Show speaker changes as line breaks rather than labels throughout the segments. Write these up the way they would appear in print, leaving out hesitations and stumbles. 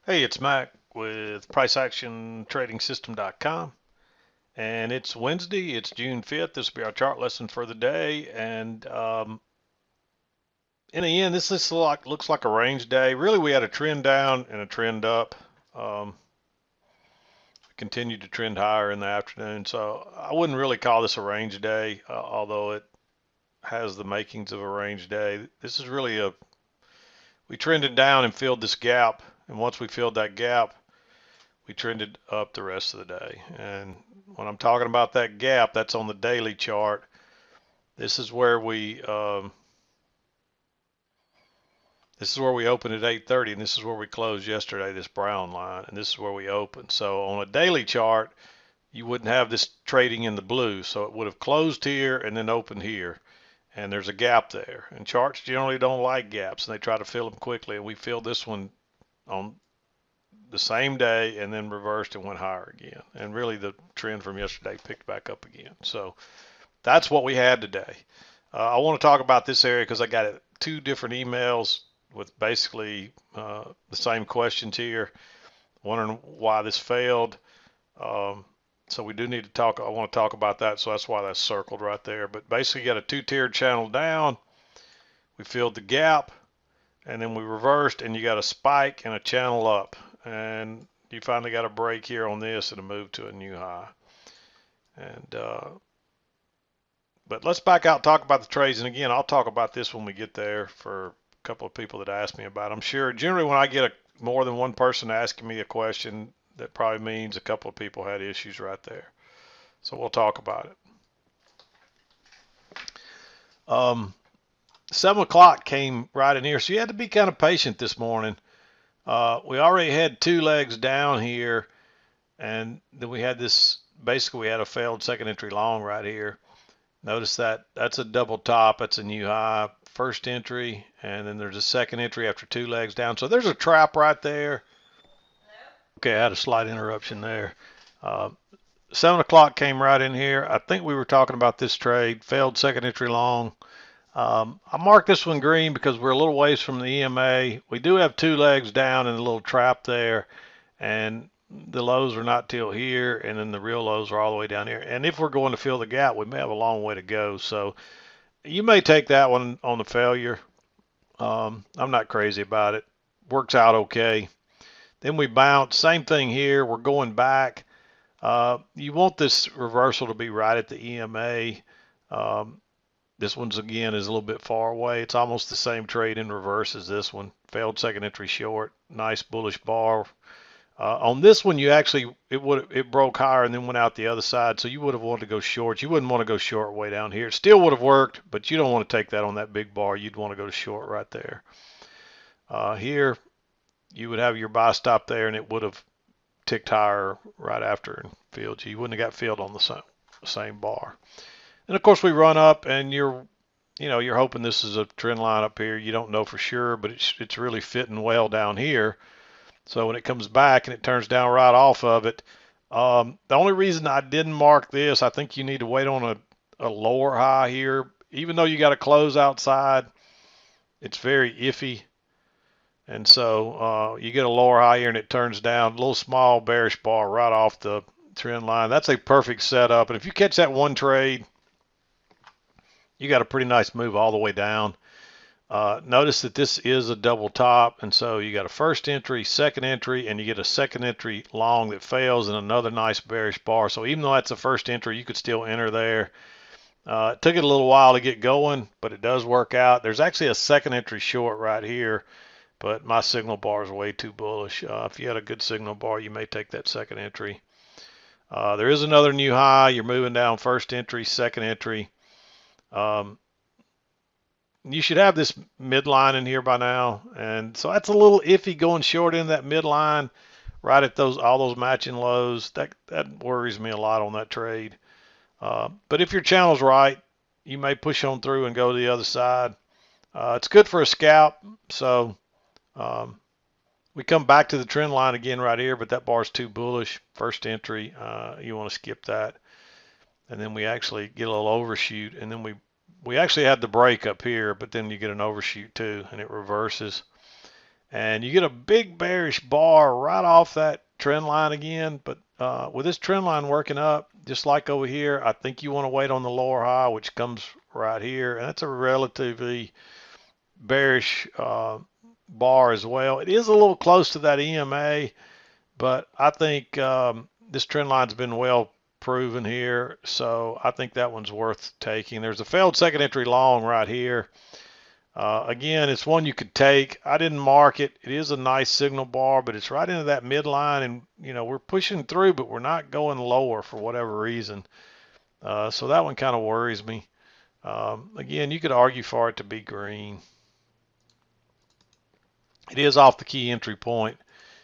Hey, it's Mac with PriceActionTradingSystem.com, and it's Wednesday. It's June 5th. This will be our chart lesson for the day. And in the end, this looks like a range day. Really, we had a trend down and a trend up. Um, Continued to trend higher in the afternoon, so I wouldn't really call this a range day, although it has the makings of a range day. This is really we trended down and filled this gap, and once we filled that gap, we trended up the rest of the day. And when I'm talking about that gap, that's on the daily chart. This is where we opened at 8:30, and this is where we closed yesterday. This brown line, and this is where we opened. So on a daily chart, you wouldn't have this trading in the blue. So it would have closed here and then opened here, and there's a gap there. And charts generally don't like gaps, and they try to fill them quickly. And we filled this one on the same day and then reversed and went higher again. And really the trend from yesterday picked back up again. So that's what we had today. I want to talk about this area because I got two different emails with basically the same questions here, wondering why this failed. So we do need to talk. I want to talk about that. So that's why that's circled right there. But basically, you got a two-tiered channel down. We filled the gap, and then we reversed, and you got a spike and a channel up. And you finally got a break here on this and a move to a new high. And but let's back out and talk about the trades. And again, I'll talk about this when we get there for a couple of people that asked me about it. I'm sure generally when I get more than one person asking me a question, that probably means a couple of people had issues right there. So we'll talk about it. 7 o'clock came right in here, so you had to be kind of patient this morning. We already had two legs down here, and then we had this, basically we had a failed second entry long right here. Notice that that's a double top, that's a new high, first entry, and then there's a second entry after two legs down. So there's a trap right there. Okay, I had a slight interruption there. 7 o'clock came right in here. I think we were talking about this trade, failed second entry long. I marked this one green because we're a little ways from the EMA. We do have two legs down and a little trap there, and the lows are not till here, and then the real lows are all the way down here. And if we're going to fill the gap, we may have a long way to go. So you may take that one on the failure. I'm not crazy about it. Works out okay. Then we bounce. Same thing here. We're going back. You want this reversal to be right at the EMA. This one's again is a little bit far away. It's almost the same trade in reverse as this one. Failed second entry short. Nice bullish bar. On this one, you actually it broke higher and then went out the other side. So you would have wanted to go short. You wouldn't want to go short way down here. It still would have worked, but you don't want to take that on that big bar. You'd want to go to short right there. Here, you would have your buy stop there, and it would have ticked higher right after and filled you. You wouldn't have got filled on the same bar. And of course, we run up, and you're hoping this is a trend line up here. You don't know for sure, but it's really fitting well down here. So when it comes back and it turns down right off of it, the only reason I didn't mark this, I think you need to wait on a lower high here. Even though you got a close outside, it's very iffy. And so you get a lower high here and it turns down, a little small bearish bar right off the trend line. That's a perfect setup. And if you catch that one trade, you got a pretty nice move all the way down. Notice that this is a double top, and so you got a first entry, second entry, and you get a second entry long that fails and another nice bearish bar. So even though that's a first entry, you could still enter there. It took it a little while to get going, but it does work out. There's actually a second entry short right here, but my signal bar is way too bullish. If you had a good signal bar, you may take that second entry. There is another new high. You're moving down first entry, second entry. You should have this midline in here by now, and so that's a little iffy going short in that midline right at all those matching lows. That worries me a lot on that trade. But if your channel's right, you may push on through and go to the other side. It's good for a scalp. So we come back to the trend line again right here, but that bar's too bullish. First entry, you want to skip that. And then we actually get a little overshoot, and then we actually had the break up here, but then you get an overshoot too, and it reverses. And you get a big bearish bar right off that trend line again. But with this trend line working up, just like over here, I think you want to wait on the lower high, which comes right here. And that's a relatively bearish bar as well. It is a little close to that EMA, but I think this trend line's been well proven here, so I think that one's worth taking. There's a failed second entry long right here. Again, it's one you could take. I didn't mark it. It is a nice signal bar, but it's right into that midline, and we're pushing through, but we're not going lower for whatever reason. So that one kind of worries me. Again, you could argue for it to be green. It is off the key entry point.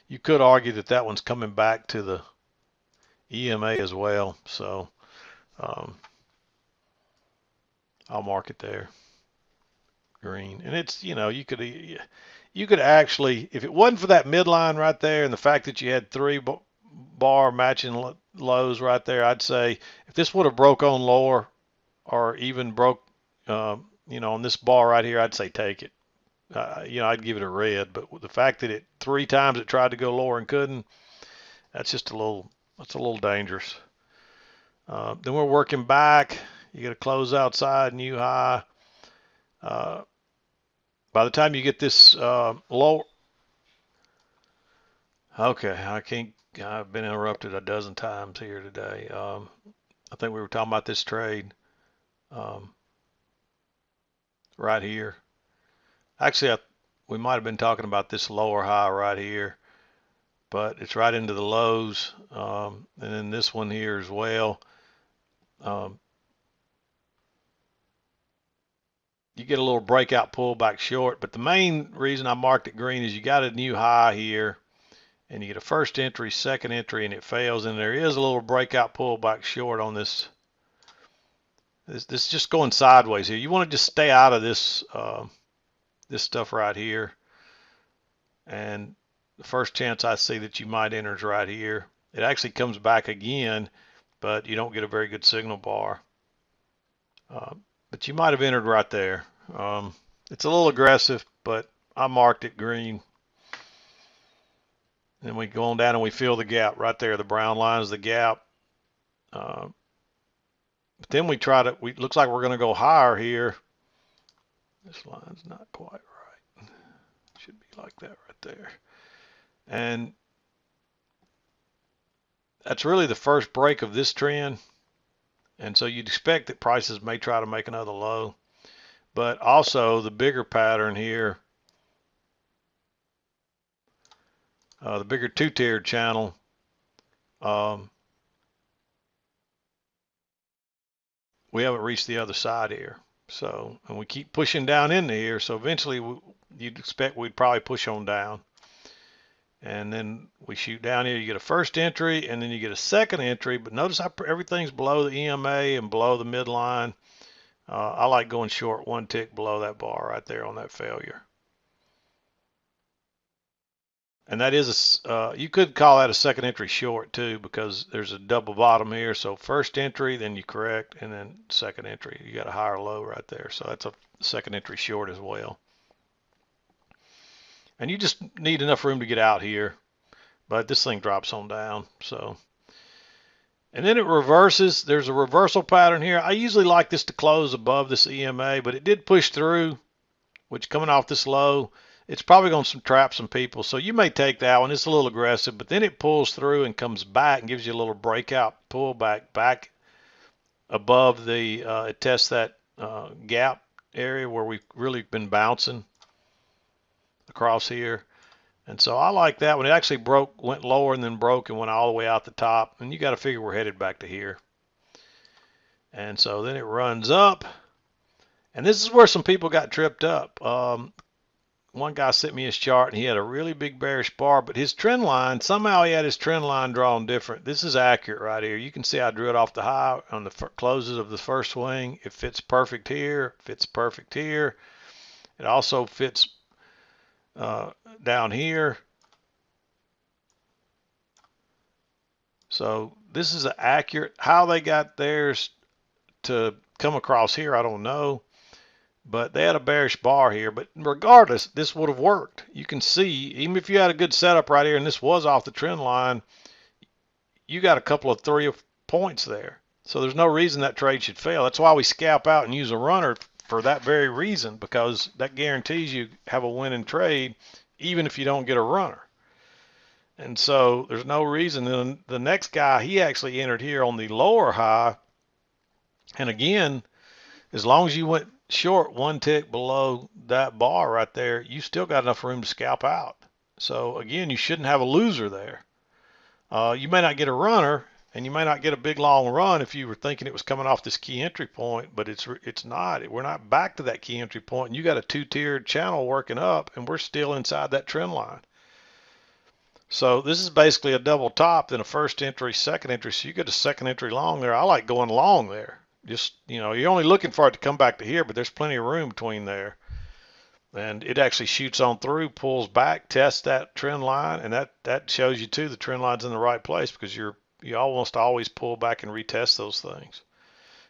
You could argue that that one's coming back to the EMA as well. So I'll mark it there, green. And it's, you could actually, if it wasn't for that midline right there and the fact that you had three bar matching lows right there, I'd say if this would have broke on lower or even broke, on this bar right here, I'd say take it. I'd give it a red, but with the fact that it 3 times it tried to go lower and couldn't, that's just that's a little dangerous. Then we're working back. You got to close outside, new high. By the time you get this low, okay, I've been interrupted a dozen times here today. I think we were talking about this trade right here. Actually, we might have been talking about this lower high right here, but it's right into the lows, and then this one here as well. You get a little breakout pullback short, but the main reason I marked it green is you got a new high here, and you get a first entry, second entry, and it fails, and there is a little breakout pullback short on this. This just going sideways here. You want to just stay out of this this stuff right here, and the first chance I see that you might enter is right here. It actually comes back again, but you don't get a very good signal bar. But you might have entered right there. It's a little aggressive, but I marked it green. And we go on down and we fill the gap right there. The brown line is the gap. But then we try to, looks like we're going to go higher here. This line's not quite right. Should be like that right there. And that's really the first break of this trend. And so you'd expect that prices may try to make another low. But also the bigger pattern here, the bigger two-tiered channel, we haven't reached the other side here. So, and we keep pushing down into here. So eventually you'd expect we'd probably push on down. And then we shoot down here, you get a first entry, and then you get a second entry. But notice how everything's below the EMA and below the midline. I like going short 1 tick below that bar right there on that failure. And that is you could call that a second entry short too, because there's a double bottom here. So first entry, then you correct, and then second entry. You got a higher low right there. So that's a second entry short as well. And you just need enough room to get out here, but this thing drops on down. So, and then it reverses. There's a reversal pattern here. I usually like this to close above this EMA, but it did push through, which coming off this low, it's probably going to trap some people. So you may take that one. It's a little aggressive, but then it pulls through and comes back and gives you a little breakout pullback back above the, it tests that gap area where we've really been bouncing across here. And so I like that one. It actually went lower and then broke and went all the way out the top. And you got to figure we're headed back to here. And so then it runs up. And this is where some people got tripped up. One guy sent me his chart and he had a really big bearish bar, but his trend line, somehow he had his trend line drawn different. This is accurate right here. You can see I drew it off the high on the closes of the first swing. It fits perfect here, fits perfect here. It also fits down here. So this is accurate. How they got theirs to come across here, I don't know. but they had a bearish bar here. But regardless, this would have worked. You can see, even if you had a good setup right here and this was off the trend line, you got a couple of 3 points there. So there's no reason that trade should fail. That's why we scalp out and use a runner for that very reason, because that guarantees you have a winning trade even if you don't get a runner. And so there's no reason. Then the next guy, he actually entered here on the lower high. And again, as long as you went short 1 tick below that bar right there, you still got enough room to scalp out. So again, you shouldn't have a loser there. You may not get a runner, and you may not get a big long run if you were thinking it was coming off this key entry point, but it's not. We're not back to that key entry point, and you got a 2-tiered channel working up, and we're still inside that trend line. So this is basically a double top, then a first entry, second entry. So you get a second entry long there. I like going long there. Just, you're only looking for it to come back to here, but there's plenty of room between there. And it actually shoots on through, pulls back, tests that trend line, and that shows you too the trend line's in the right place, because you almost always pull back and retest those things.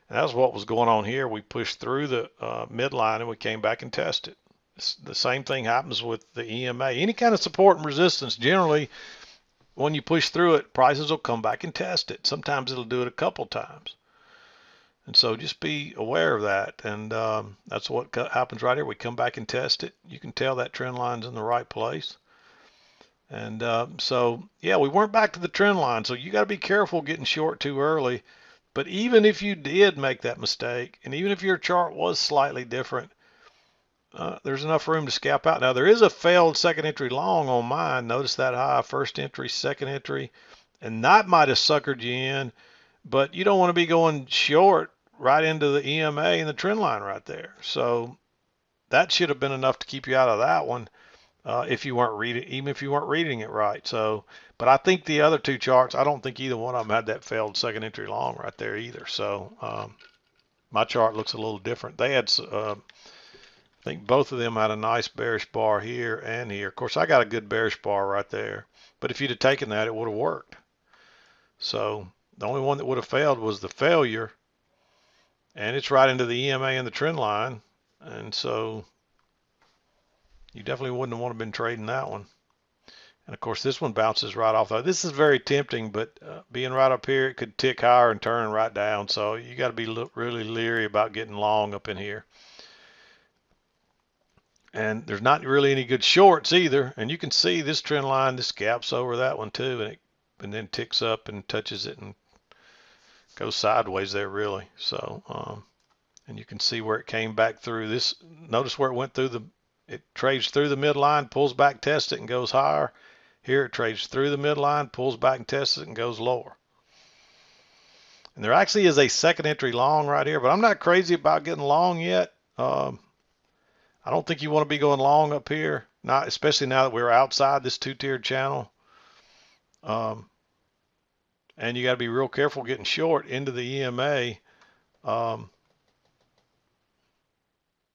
And that was what was going on here. We pushed through the midline and we came back and tested. The same thing happens with the EMA. Any kind of support and resistance, generally, when you push through it, prices will come back and test it. Sometimes it'll do it a couple times. And so just be aware of that. And that's what happens right here. We come back and test it. You can tell that trend line's in the right place. And so, yeah, we weren't back to the trend line. So you got to be careful getting short too early. But even if you did make that mistake, and even if your chart was slightly different, there's enough room to scalp out. Now, there is a failed second entry long on mine. Notice that high, first entry, second entry. And that might have suckered you in. But you don't want to be going short right into the EMA and the trend line right there. So that should have been enough to keep you out of that one if you weren't reading, even if you weren't reading it right. So, but I think the other two charts, I don't think either one of them had that failed second entry long right there either. So my chart looks a little different. They had, I think both of them had a nice bearish bar here and here. Of course, I got a good bearish bar right there. But if you'd have taken that, it would have worked. So the only one that would have failed was the failure, and it's right into the EMA and the trend line, and so you definitely wouldn't want to have been trading that one. And of course, this one bounces right off. This is very tempting, but being right up here, it could tick higher and turn right down. So you got to be really leery about getting long up in here. And there's not really any good shorts either. And you can see this trend line, this gaps over that one too, and then ticks up and touches it and goes sideways there really. So and you can see where it came back through this. Notice where it went through it trades through the midline, pulls back, tests it, and goes higher. Here it trades through the midline, pulls back and tests it, and goes lower. And there actually is a second entry long right here, but I'm not crazy about getting long yet. I don't think you want to be going long up here, not especially now that we're outside this 2-tiered channel. And you got to be real careful getting short into the EMA.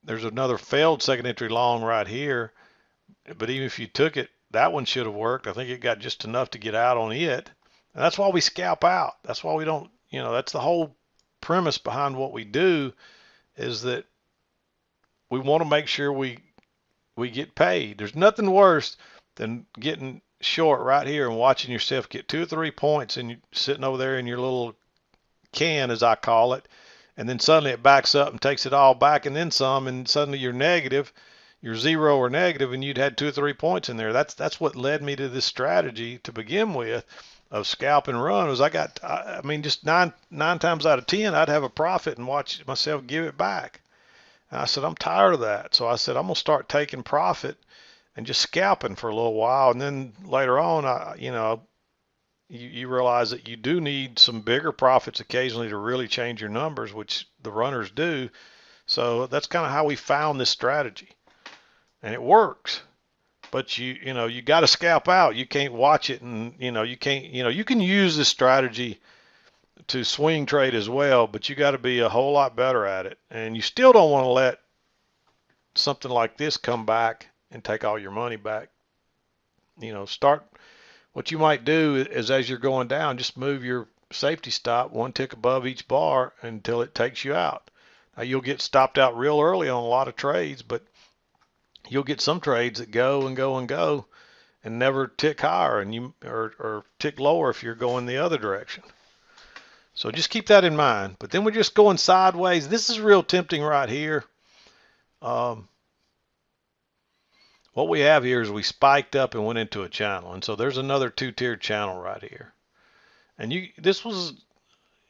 There's another failed second entry long right here, but even if you took it, that one should have worked. I think it got just enough to get out on it. And that's why we scalp out. That's why we don't, that's the whole premise behind what we do, is that we want to make sure we get paid. There's nothing worse than getting short right here and watching yourself get 2 or 3 points and you sitting over there in your little can, as I call it, and then suddenly it backs up and takes it all back and then some, and suddenly you're negative, you're 0 or negative, and you'd had 2 or 3 points in there. That's what led me to this strategy to begin with of scalp and run. Was I mean, just nine times out of 10 I'd have a profit and watch myself give it back. And I said, I'm tired of that. So I said, I'm gonna start taking profit and just scalping for a little while, and then later on, you realize that you do need some bigger profits occasionally to really change your numbers, which the runners do. So that's kind of how we found this strategy, and it works. But you got to scalp out. You can't watch it, and you can't. You can use this strategy to swing trade as well, but you got to be a whole lot better at it. And you still don't want to let something like this come back and take all your money back. Start, what you might do is, as you're going down, just move your safety stop 1 tick above each bar until it takes you out. You'll get stopped out real early on a lot of trades, but you'll get some trades that go and go and go and never tick higher, and or tick lower if you're going the other direction. So just keep that in mind. But then we're just going sideways. This is real tempting right here. What we have here is we spiked up and went into a channel, and so there's another two-tiered channel right here. And this was,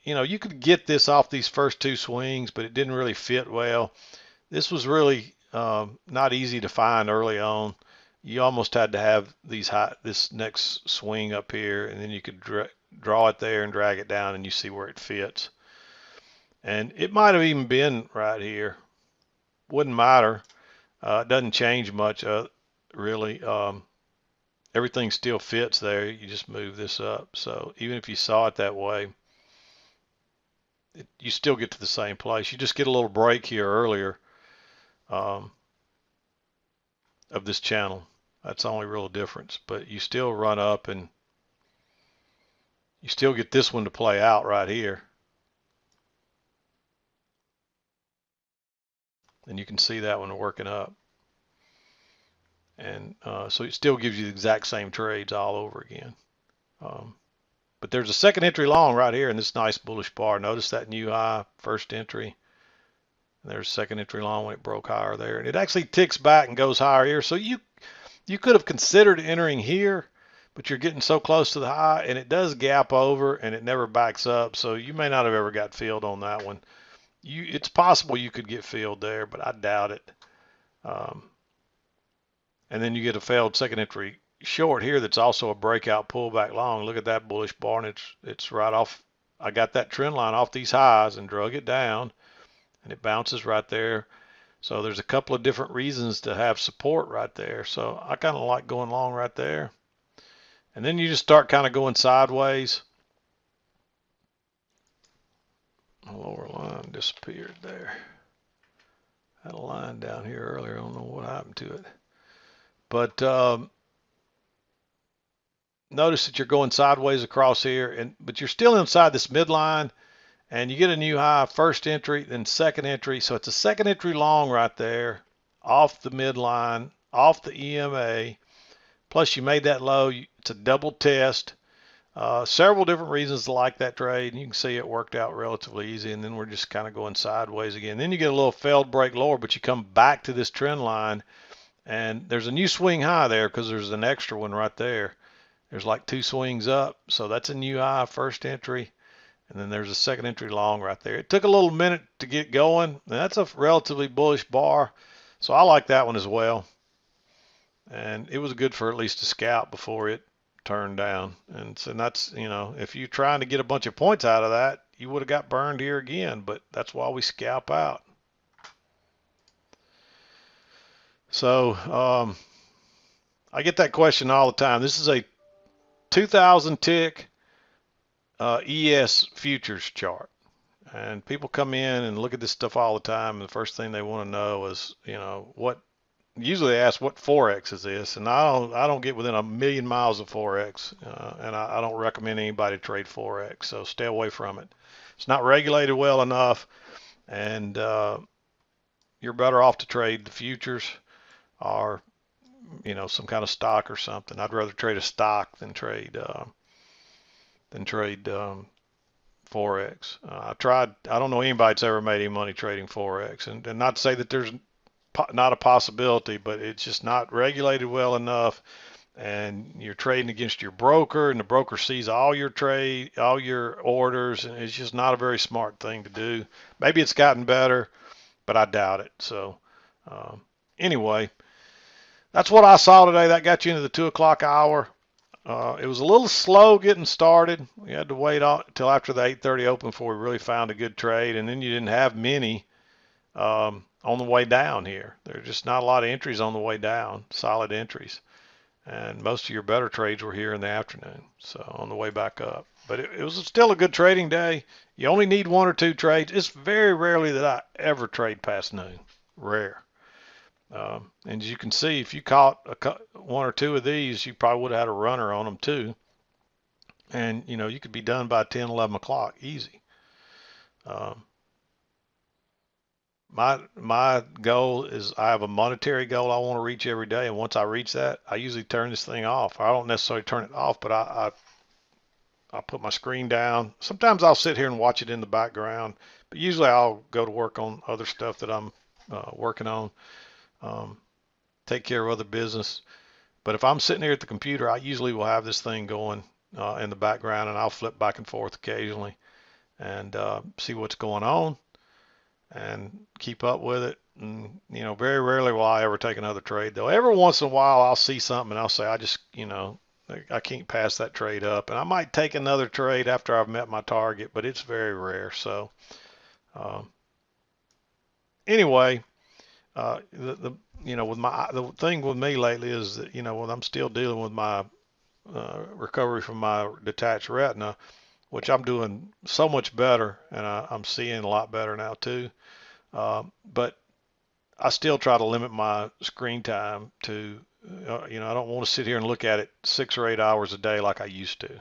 you could get this off these first two swings, but it didn't really fit well. This was really not easy to find early on. You almost had to have this next swing up here, and then you could draw it there and drag it down, and you see where it fits. And it might have even been right here. Wouldn't matter. It doesn't change much, really. Everything still fits there. You just move this up. So even if you saw it that way, you still get to the same place. You just get a little break here earlier of this channel. That's the only real difference. But you still run up and you still get this one to play out right here. And you can see that one working up. And so it still gives you the exact same trades all over again. But there's a second entry long right here in this nice bullish bar. Notice that new high, first entry. There's second entry long when it broke higher there. And it actually ticks back and goes higher here. So you could have considered entering here, but you're getting so close to the high, and it does gap over, and it never backs up. So you may not have ever got filled on that one. It's possible you could get filled there, but I doubt it. And then you get a failed second entry short here that's also a breakout pullback long. Look at that bullish bar, and it's right off. I got that trend line off these highs and drug it down, and it bounces right there. So there's a couple of different reasons to have support right there. So I kind of like going long right there. And then you just start kind of going sideways. The lower line disappeared there. Had a line down here earlier. I don't know what happened to it. But notice that you're going sideways across here, but you're still inside this midline, and you get a new high, first entry, then second entry. So it's a second entry long right there, off the midline, off the EMA. Plus you made that low. It's a double test. Several different reasons to like that trade, and you can see it worked out relatively easy. And then we're just kind of going sideways again. Then you get a little failed break lower, but you come back to this trend line, and there's a new swing high there because there's an extra one right there. There's like two swings up, so that's a new high, first entry, and then there's a second entry long right there. It took a little minute to get going, and that's a relatively bullish bar, so I like that one as well. And it was good for at least a scalp before it turned down. And so that's, if you're trying to get a bunch of points out of that, you would have got burned here again, but that's why we scalp out. So I get that question all the time. This is a 2000 tick ES futures chart, and people come in and look at this stuff all the time, and the first thing they want to know is, usually they ask what Forex is this, and I don't get within a million miles of Forex, and I don't recommend anybody trade Forex, so stay away from it. It's not regulated well enough, and you're better off to trade the futures or some kind of stock or something. I'd rather trade a stock than trade Forex. I don't know anybody that's ever made any money trading Forex, and not to say that there's not a possibility, but it's just not regulated well enough, and you're trading against your broker, and the broker sees all your orders, and it's just not a very smart thing to do. Maybe it's gotten better, but I doubt it. So anyway, that's what I saw today. That got you into the 2 o'clock hour. It was a little slow getting started. We had to wait until after the 8:30 open before we really found a good trade, and then you didn't have many on the way down here. There's just not a lot of entries on the way down, solid entries. And most of your better trades were here in the afternoon, so on the way back up. But it was still a good trading day. You only need 1 or 2 trades. It's very rarely that I ever trade past noon. Rare. And as you can see, if you caught 1 or 2 of these, you probably would have had a runner on them too. And, you could be done by 10, 11 o'clock, easy. my goal is I have a monetary goal I want to reach every day, and once I reach that, I usually turn this thing off. I don't necessarily turn it off, but I put my screen down. Sometimes I'll sit here and watch it in the background, but usually I'll go to work on other stuff that I'm working on, um, take care of other business. But if I'm sitting here at the computer, I usually will have this thing going in the background, and I'll flip back and forth occasionally and see what's going on and keep up with it. And, very rarely will I ever take another trade, though. Every once in a while, I'll see something and I'll say, I can't pass that trade up. And I might take another trade after I've met my target, but it's very rare. So, um, anyway, the thing with me lately is that, when I'm still dealing with my recovery from my detached retina, which I'm doing so much better, and I'm seeing a lot better now too. But I still try to limit my screen time to, I don't want to sit here and look at it 6 or 8 hours a day like I used to.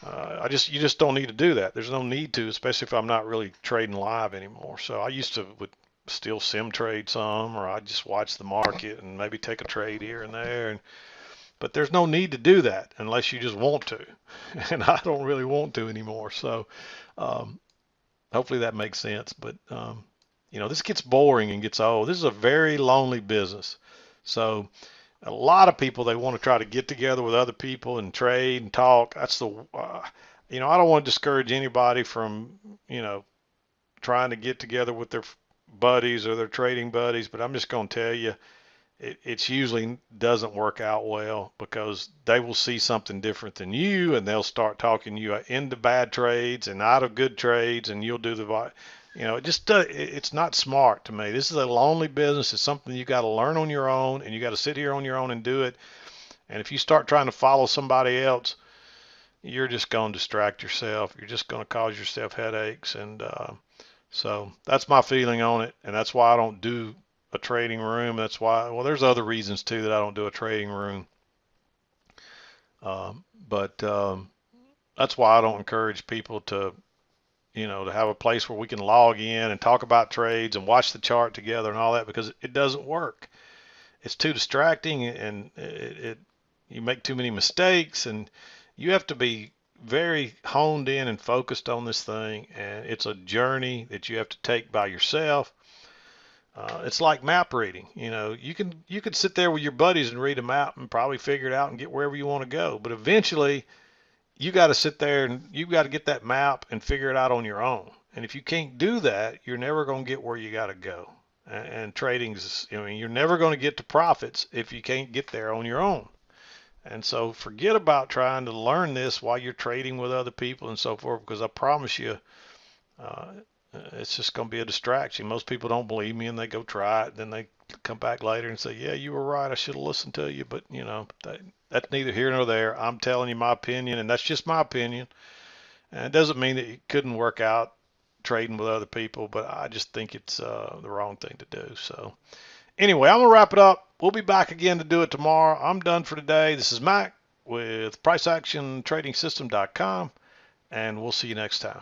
You just don't need to do that. There's no need to, especially if I'm not really trading live anymore. So I used to would still sim trade some, or I just watch the market and maybe take a trade here and there. But there's no need to do that unless you just want to, and I don't really want to anymore. So um, hopefully that makes sense. But this gets boring and gets old. This is a very lonely business. So a lot of people, they want to try to get together with other people and trade and talk. That's I don't want to discourage anybody from, trying to get together with their buddies or their trading buddies, but I'm just going to tell you, it usually doesn't work out well because they will see something different than you, and they'll start talking you into bad trades and out of good trades, and you'll do it's not smart to me. This is a lonely business. It's something you got to learn on your own, and you got to sit here on your own and do it. And if you start trying to follow somebody else, you're just going to distract yourself. You're just going to cause yourself headaches. And so that's my feeling on it. And that's why I don't do a trading room. That's why, well, there's other reasons too that I don't do a trading room. But that's why I don't encourage people to have a place where we can log in and talk about trades and watch the chart together and all that, because it doesn't work. It's too distracting, and you make too many mistakes, and you have to be very honed in and focused on this thing, and it's a journey that you have to take by yourself. It's like map reading. You could sit there with your buddies and read a map and probably figure it out and get wherever you want to go, but eventually you got to sit there and you got to get that map and figure it out on your own. And if you can't do that, you're never going to get where you got to go. And trading's, you're never going to get to profits if you can't get there on your own. And so forget about trying to learn this while you're trading with other people and so forth, because I promise you, it's just going to be a distraction. Most people don't believe me and they go try it. Then they come back later and say, yeah, you were right. I should have listened to you. But, that's neither here nor there. I'm telling you my opinion, and that's just my opinion. And it doesn't mean that it couldn't work out trading with other people, but I just think it's the wrong thing to do. So anyway, I'm going to wrap it up. We'll be back again to do it tomorrow. I'm done for today. This is Mac with PriceActionTradingSystem.com, and we'll see you next time.